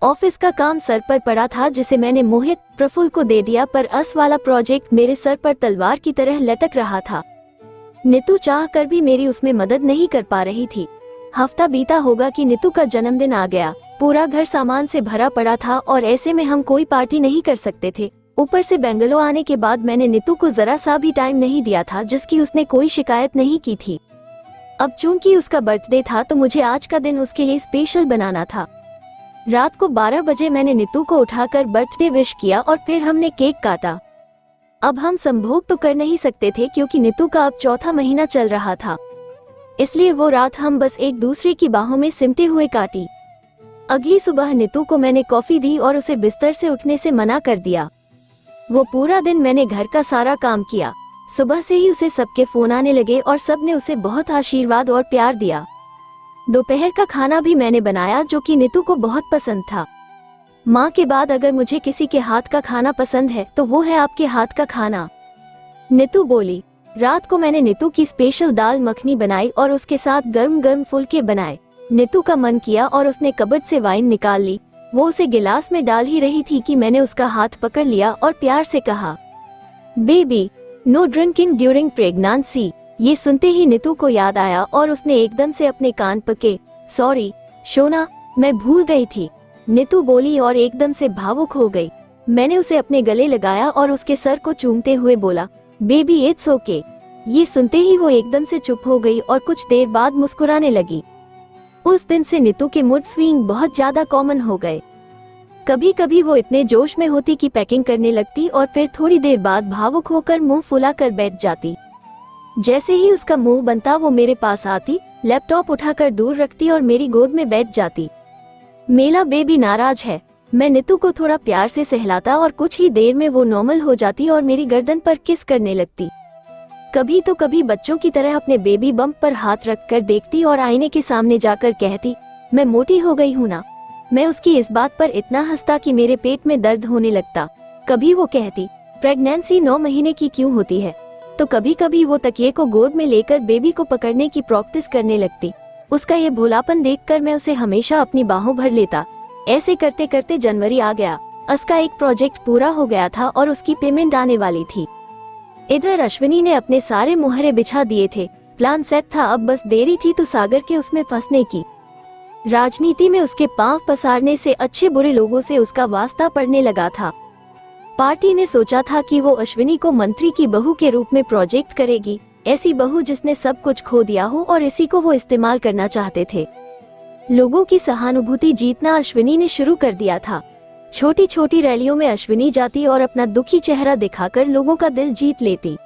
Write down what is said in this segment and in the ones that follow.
Office का काम sir पर पड़ा था जिसे मैंने मोहित प्रफुल्ल को दे दिया, पर अस वाला प्रोजेक्ट मेरे सर पर तलवार की तरह लटक रहा था। नीतू चाह कर भी मेरी उसमें मदद नहीं कर पा रही थी। हफ्ता बीता होगा कि नीतू का जन्मदिन आ गया। पूरा घर सामान से भरा पड़ा था और ऐसे में हम कोई पार्टी नहीं कर सकते थे। ऊपर से बेंगलोर आने के बाद मैंने नीतू को जरा सा भी टाइम नहीं दिया था, जिसकी उसने कोई शिकायत नहीं की थी। अब चूंकि उसका बर्थडे था तो मुझे आज का दिन उसके लिए स्पेशल बनाना था। रात को 12 बजे मैंने नीतू को उठाकर बर्थडे विश किया और फिर हमने केक काटा। अब हम संभोग तो कर नहीं सकते थे क्योंकि नीतू का अब चौथा महीना चल रहा था, इसलिए वो रात हम बस एक दूसरे की बाहों में सिमटे हुए काटी। अगली सुबह नीतू को मैंने कॉफी दी और उसे बिस्तर से उठने से मना कर दिया। वो पूरा दिन मैंने घर का सारा काम किया। सुबह से ही उसे सबके फोन आने लगे और सबने उसे बहुत आशीर्वाद और प्यार दिया। दोपहर का खाना भी मैंने बनाया जो कि नीतू को बहुत पसंद था। माँ के बाद अगर मुझे किसी के हाथ का खाना पसंद है तो वो है आपके हाथ का खाना, नीतू बोली। रात को मैंने नीतू की स्पेशल दाल मखनी बनाई और उसके साथ गर्म गर्म फुलके बनाए। नीतू का मन किया और उसने कबर्ड से वाइन निकाल ली। वो उसे गिलास में डाल ही रही थी कि मैंने उसका हाथ पकड़ लिया और प्यार से कहा, baby no drinking during pregnancy. ये सुनते ही नीतू को याद आया और उसने एकदम से अपने कान पके, सॉरी शोना, मैं भूल गई थी, नीतू बोली और एकदम से भावुक हो गई। मैंने उसे अपने गले लगाया और उसके सर को चूमते हुए बोला, बेबी इट्स ओके। ये सुनते ही वो एकदम से चुप हो गई और कुछ देर बाद मुस्कुराने लगी। उस दिन से नीतू के मूड स्विंग बहुत ज्यादा कॉमन हो गए। कभी कभी वो इतने जोश में होती कि पैकिंग करने लगती और फिर थोड़ी देर बाद भावुक होकर मुंह फुलाकर बैठ जाती। जैसे ही उसका मुंह बनता वो मेरे पास आती, लैपटॉप उठाकर दूर रखती और मेरी गोद में बैठ जाती। मेरा बेबी नाराज है। मैं नीतू को थोड़ा प्यार से सहलाता और कुछ ही देर में वो नॉर्मल हो जाती और मेरी गर्दन पर किस करने लगती। कभी तो कभी बच्चों की तरह अपने बेबी बम्प पर हाथ रखकर देखती और आईने के सामने जाकर कहती, मैं मोटी हो गई हूँ ना। मैं उसकी इस बात पर इतना हंसता कि मेरे पेट में दर्द होने लगता। कभी वो कहती, प्रेगनेंसी 9 महीने की क्यों होती है, तो कभी कभी वो तकिए को गोद में लेकर बेबी को पकड़ने की प्रैक्टिस करने लगती। उसका ये भोलापन देखकर मैं उसे हमेशा अपनी बाहों भर लेता। ऐसे करते करते जनवरी आ गया। उसका एक प्रोजेक्ट पूरा हो गया था और उसकी पेमेंट आने वाली थी। इधर अश्विनी ने अपने सारे मोहरे बिछा दिए थे। प्लान सेट था, अब बस देरी थी तो सागर के उसमें फंसने की। राजनीति में उसके पांव पसारने से अच्छे बुरे लोगों से उसका वास्ता पड़ने लगा था। पार्टी ने सोचा था कि वो अश्विनी को मंत्री की बहू के रूप में प्रोजेक्ट करेगी, ऐसी बहू जिसने सब कुछ खो दिया हो और इसी को वो इस्तेमाल करना चाहते थे। लोगों की सहानुभूति जीतना अश्विनी ने शुरू कर दिया था। छोटी छोटी रैलियों में अश्विनी जाती और अपना दुखी चेहरा दिखाकर लोगों का दिल जीत लेती।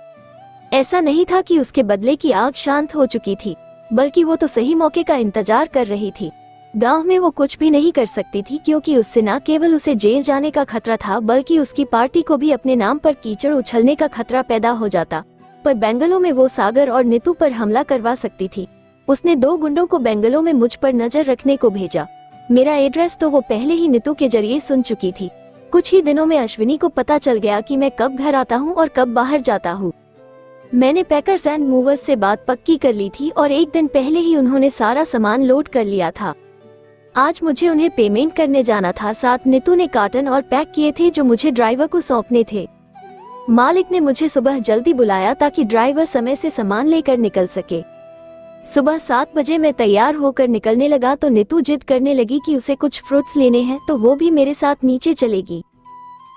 ऐसा नहीं था कि उसके बदले की आग शांत हो चुकी थी, बल्कि वो तो सही मौके का इंतजार कर रही थी। गांव में वो कुछ भी नहीं कर सकती थी क्योंकि उससे न केवल उसे जेल जाने का खतरा था बल्कि उसकी पार्टी को भी अपने नाम पर कीचड़ उछलने का खतरा पैदा हो जाता। पर बेंगलोर में वो सागर और नीतू पर हमला करवा सकती थी। उसने 2 गुंडों को बेंगलोर में मुझ पर नजर रखने को भेजा। मेरा एड्रेस तो वो पहले ही नीतू के जरिए सुन चुकी थी। कुछ ही दिनों में अश्विनी को पता चल गया कि मैं कब घर आता हूँ और कब बाहर जाता हूँ। मैंने पैकर्स एंड मूवर्स से बात पक्की कर ली थी और एक दिन पहले ही उन्होंने सारा सामान लोड कर लिया था। आज मुझे उन्हें पेमेंट करने जाना था। साथ नीतू ने कार्टन और पैक किए थे जो मुझे ड्राइवर को सौंपने थे। मालिक ने मुझे सुबह जल्दी बुलाया ताकि ड्राइवर समय से सामान लेकर निकल सके। सुबह 7 बजे मैं तैयार होकर निकलने लगा तो नीतू जिद करने लगी कि उसे कुछ फ्रूट्स लेने हैं तो वो भी मेरे साथ नीचे चलेगी।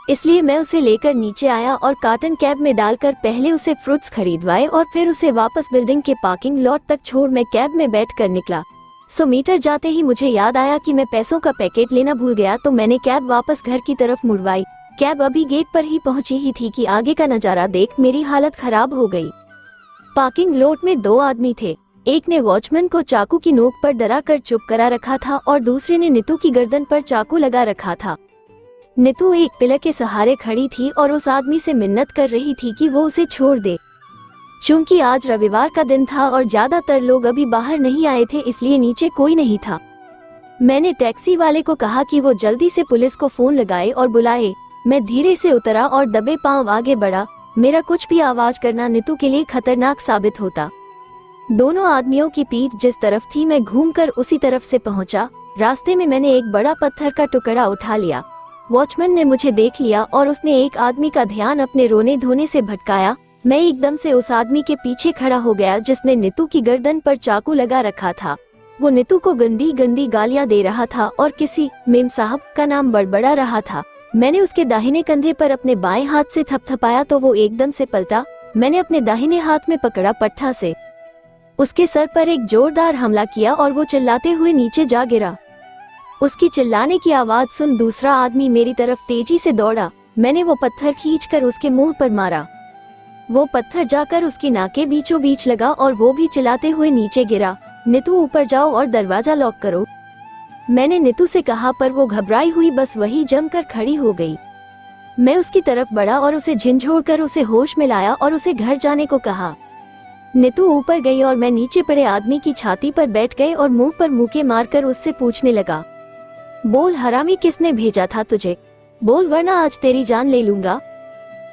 इसलिए मैं उसे लेकर नीचे आया और कार्टन कैब में डालकर पहले उसे फ्रूट्स खरीदवाए और फिर उसे वापस बिल्डिंग के पार्किंग लॉट तक छोड़ मैं कैब में बैठकर निकला। 100 मीटर जाते ही मुझे याद आया कि मैं पैसों का पैकेट लेना भूल गया तो मैंने कैब वापस घर की तरफ मुड़वाई। कैब अभी गेट पर ही पहुंची ही थी कि आगे का नजारा देख मेरी हालत खराब हो गई। पार्किंग लॉट में 2 आदमी थे। एक ने वॉचमैन को चाकू की नोक पर डरा कर चुप करा रखा था और दूसरे ने नीतू की गर्दन पर चाकू लगा रखा था। नीतू एक पिलर के सहारे खड़ी थी और उस आदमी से मिन्नत कर रही थी कि वो उसे छोड़ दे। चूंकि आज रविवार का दिन था और ज्यादातर लोग अभी बाहर नहीं आए थे इसलिए नीचे कोई नहीं था। मैंने टैक्सी वाले को कहा कि वो जल्दी से पुलिस को फोन लगाए और बुलाए। मैं धीरे से उतरा और दबे पांव आगे बढ़ा। मेरा कुछ भी आवाज करना नीतू के लिए खतरनाक साबित होता। दोनों आदमियों की पीठ जिस तरफ थी मैं घूमकर उसी तरफ से पहुंचा। रास्ते में मैंने एक बड़ा पत्थर का टुकड़ा उठा लिया। वॉचमैन ने मुझे देख लिया और उसने एक आदमी का ध्यान अपने रोने धोने से भटकाया। मैं एकदम से उस आदमी के पीछे खड़ा हो गया जिसने नीतू की गर्दन पर चाकू लगा रखा था। वो नीतू को गंदी गंदी गालियां दे रहा था और किसी मेम साहब का नाम बड़बड़ा रहा था। मैंने उसके दाहिने कंधे पर अपने बाएं हाथ से थपथपाया तो वो एकदम से पलटा। मैंने अपने दाहिने हाथ में पकड़ा पट्टा से उसके सर पर एक जोरदार हमला किया और वो चिल्लाते हुए नीचे जा गिरा। उसकी चिल्लाने की आवाज सुन दूसरा आदमी मेरी तरफ तेजी से दौड़ा। मैंने वो पत्थर खींचकर उसके मुंह पर मारा। वो पत्थर जाकर उसकी नाक के बीचों बीच लगा और वो भी चिल्लाते हुए नीचे गिरा। नीतू ऊपर जाओ और दरवाजा लॉक करो, मैंने नीतू से कहा, पर वो घबराई हुई बस वही जमकर खड़ी हो गई। मैं उसकी तरफ बढ़ा और उसे झिंझोड़कर उसे होश में लाया और उसे घर जाने को कहा। नीतू ऊपर गई और मैं नीचे पड़े आदमी की छाती पर बैठ गए और मुंह पर मुक्के मारकर उससे पूछने लगा, बोल हरामी, किसने भेजा था तुझे? बोल वरना आज तेरी जान ले लूंगा।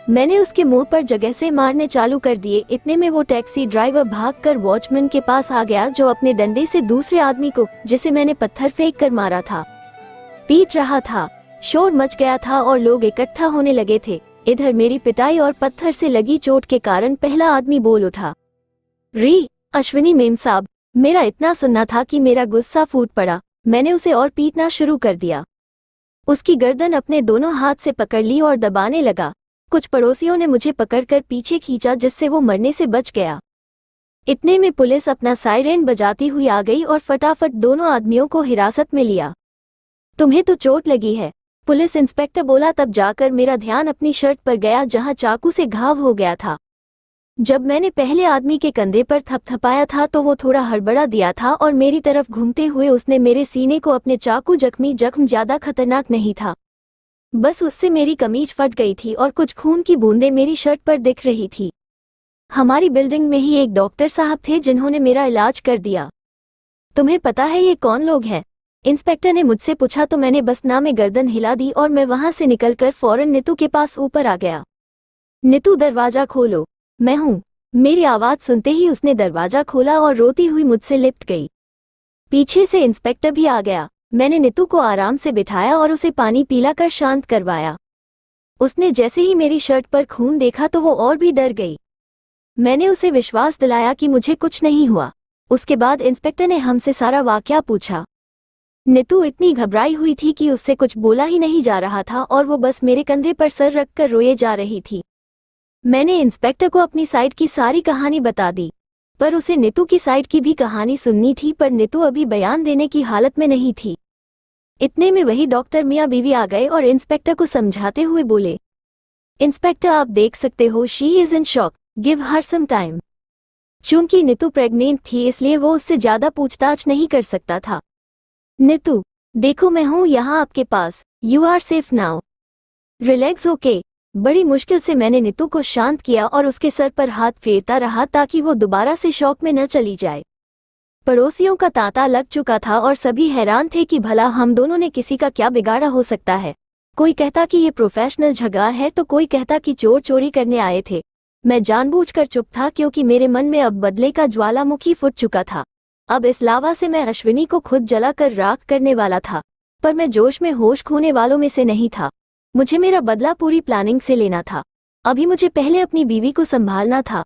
मैंने उसके मुंह पर जगह से मारने चालू कर दिए। इतने में वो टैक्सी ड्राइवर भागकर वॉचमैन के पास आ गया जो अपने डंडे से दूसरे आदमी को, जिसे मैंने पत्थर फेंक कर मारा था, पीट रहा था। शोर मच गया था और लोग इकट्ठा होने लगे थे। इधर मेरी पिटाई और पत्थर से लगी चोट के कारण पहला आदमी बोल उठा, री अश्विनी मेम साहब। मेरा इतना सुनना था कि मेरा गुस्सा फूट पड़ा। मैंने उसे और पीटना शुरू कर दिया। उसकी गर्दन अपने दोनों हाथ से पकड़ ली और दबाने लगा। कुछ पड़ोसियों ने मुझे पकड़कर पीछे खींचा जिससे वो मरने से बच गया। इतने में पुलिस अपना सायरेन बजाती हुई आ गई और फटाफट दोनों आदमियों को हिरासत में लिया। तुम्हें तो चोट लगी है, पुलिस इंस्पेक्टर बोला। तब जाकर मेरा ध्यान अपनी शर्ट पर गया जहां चाकू से घाव हो गया था। जब मैंने पहले आदमी के कंधे पर थपथपाया था तो वो थोड़ा हड़बड़ा दिया था और मेरी तरफ घूमते हुए उसने मेरे सीने को अपने चाकू जख्म ज्यादा खतरनाक नहीं था, बस उससे मेरी कमीज फट गई थी और कुछ खून की बूंदें मेरी शर्ट पर दिख रही थी। हमारी बिल्डिंग में ही एक डॉक्टर साहब थे जिन्होंने मेरा इलाज कर दिया। तुम्हें पता है ये कौन लोग हैं? इंस्पेक्टर ने मुझसे पूछा तो मैंने बस ना में गर्दन हिला दी और मैं वहां से निकलकर फौरन नीतू के पास ऊपर आ गया। नीतू दरवाजा खोलो, मैं हूँ। मेरी आवाज सुनते ही उसने दरवाजा खोला और रोती हुई मुझसे लिपट गई। पीछे से इंस्पेक्टर भी आ गया। मैंने नीतू को आराम से बिठाया और उसे पानी पिलाकर शांत करवाया। उसने जैसे ही मेरी शर्ट पर खून देखा तो वो और भी डर गई। मैंने उसे विश्वास दिलाया कि मुझे कुछ नहीं हुआ। उसके बाद इंस्पेक्टर ने हमसे सारा वाकया पूछा। नीतू इतनी घबराई हुई थी कि उससे कुछ बोला ही नहीं जा रहा था और वो बस मेरे कंधे पर सर रखकर रोए जा रही थी। मैंने इंस्पेक्टर को अपनी साइड की सारी कहानी बता दी, पर उसे नीतू की साइड की भी कहानी सुननी थी, पर नीतू अभी बयान देने की हालत में नहीं थी। इतने में वही डॉक्टर मियाँ बीवी आ गए और इंस्पेक्टर को समझाते हुए बोले, इंस्पेक्टर आप देख सकते हो, she is in shock, give her some time. चूंकि नीतू प्रेग्नेंट थी इसलिए वो उससे ज्यादा पूछताछ नहीं कर सकता था। नीतू देखो, मैं हूँ यहाँ आपके पास, you are safe now, relax, okay. बड़ी मुश्किल से मैंने नीतू को शांत किया और उसके सर पर हाथ फेरता रहा ताकि वो दोबारा से शौक में न चली जाए। पड़ोसियों का तांता लग चुका था और सभी हैरान थे कि भला हम दोनों ने किसी का क्या बिगाड़ा हो सकता है। कोई कहता कि ये प्रोफेशनल झगड़ा है तो कोई कहता कि चोर चोरी करने आए थे। मैं जानबूझकर चुप था क्योंकि मेरे मन में अब बदले का ज्वालामुखी फूट चुका था। अब इस लावा से मैं अश्विनी को खुद जलाकर राख करने वाला था, पर मैं जोश में होश खोने वालों में से नहीं था। मुझे मेरा बदला पूरी प्लानिंग से लेना था। अभी मुझे पहले अपनी बीवी को संभालना था।